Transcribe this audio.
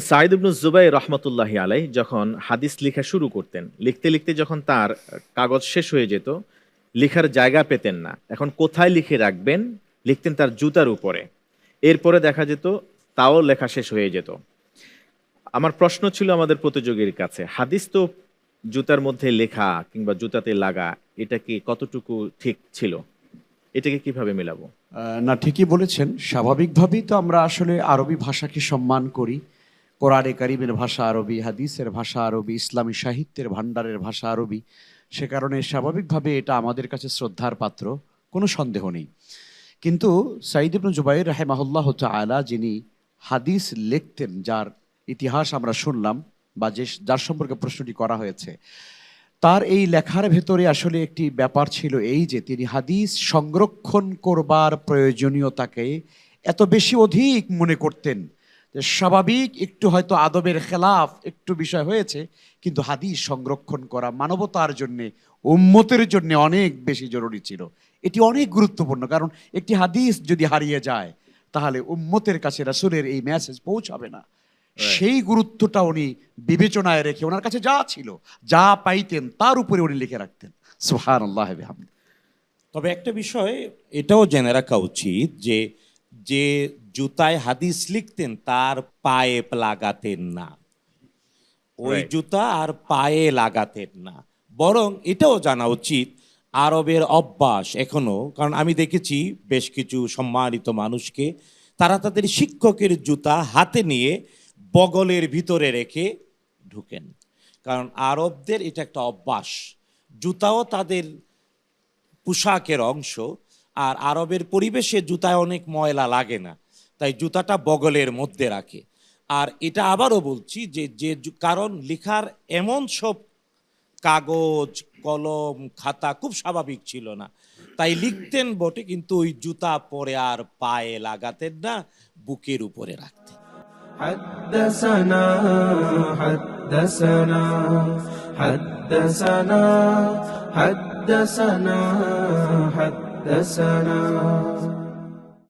সাঈদ ইবনে জুবাইর রাহমাতুল্লাহি আলাইহ যখন হাদিস লেখা শুরু করতেন, লিখতে লিখতে যখন তার কাগজ শেষ হয়ে যেত, লেখার জায়গা পেতেন না। এখন কোথায় লিখে রাখবেন? লিখতেন তার জুতার উপরে। এরপরে দেখা যেত তাও লেখা শেষ হয়ে যেত। আমার প্রশ্ন ছিল আমাদের প্রতিযোগীর কাছে, হাদিস তো জুতার মধ্যে লেখা কিংবা জুতাতে লাগা, এটা কি কতটুকু ঠিক ছিল? এটাকে কিভাবে মেলাবো? না, ঠিকই বলেছেন। স্বাভাবিকভাবেই তো আমরা আসলে আরবি ভাষাকে সম্মান করি। কোরআনে কারিমের ভাষা আরবি, হাদিসের ভাষা আরবি, ইসলামী সাহিত্যের ভাণ্ডারের ভাষা আরবি। সে কারণে স্বাভাবিকভাবে এটা আমাদের কাছে শ্রদ্ধার পাত্র, কোনো সন্দেহ নেই। কিন্তু সাঈদ ইবনে জুবাইর রাহিমাহুল্লাহ তাআলা যিনি হাদিস লিখতেন, যার ইতিহাস আমরা শুনলাম বা যার সম্পর্কে প্রশ্নটি করা হয়েছে, তার এই লেখার ভেতরে আসলে একটি ব্যাপার ছিল এই যে তিনি হাদিস সংরক্ষণ করবার প্রয়োজনীয়তাকে এত বেশি অধিক মনে করতেন যে স্বাভাবিক একটু হয়তো আদবের খেলাফ একটু বিষয় হয়েছে, কিন্তু হাদিস সংরক্ষণ করা মানবতার জন্যে, উম্মতের জন্য অনেক বেশি জরুরি ছিল। এটি অনেক গুরুত্বপূর্ণ, কারণ একটি হাদিস যদি হারিয়ে যায় তাহলে উম্মতের কাছে রাসূলের এই মেসেজ পৌঁছাবে না। সেই গুরুত্বটা উনি বিবেচনায় রেখে ওনার কাছে যা ছিল, যা পাইতেন তার উপরে উনি লিখে রাখতেন। সুবহানাল্লাহ ওয়া বিহামদিহি। তবে একটা বিষয় এটাও জেনে রাখা উচিত যে যে জুতায় হাদিস লিখতেন তার পায়ে লাগাতেন না, ওই Right. জুতা আর পায়ে লাগাতেন না। বরং এটাও জানা উচিত আরবের অভ্যাস এখনো, কারণ আমি দেখেছি বেশ কিছু সম্মানিত মানুষকে তারা তাদের শিক্ষকের জুতা হাতে নিয়ে বগলের ভিতরে রেখে ঢুকেন, কারণ আরবদের এটা একটা অভ্যাস। জুতাও তাদের পোশাকের অংশ, আর আরবের পরিবেশে জুতায় অনেক ময়লা লাগে না, তাই জুতাটা বগলের মধ্যে রাখে। আর এটা আবারও বলছি যে যে কারণ লেখার এমন সব কাগজ, কলম, খাতা খুব স্বাভাবিক ছিল না, তাই লিখতেন বটে, কিন্তু ওই জুতা পরে আর পায়ে লাগাতেন না, বুকের উপরে রাখতেন। حدثنا حدثنا حدثنا حدثنا حدثنا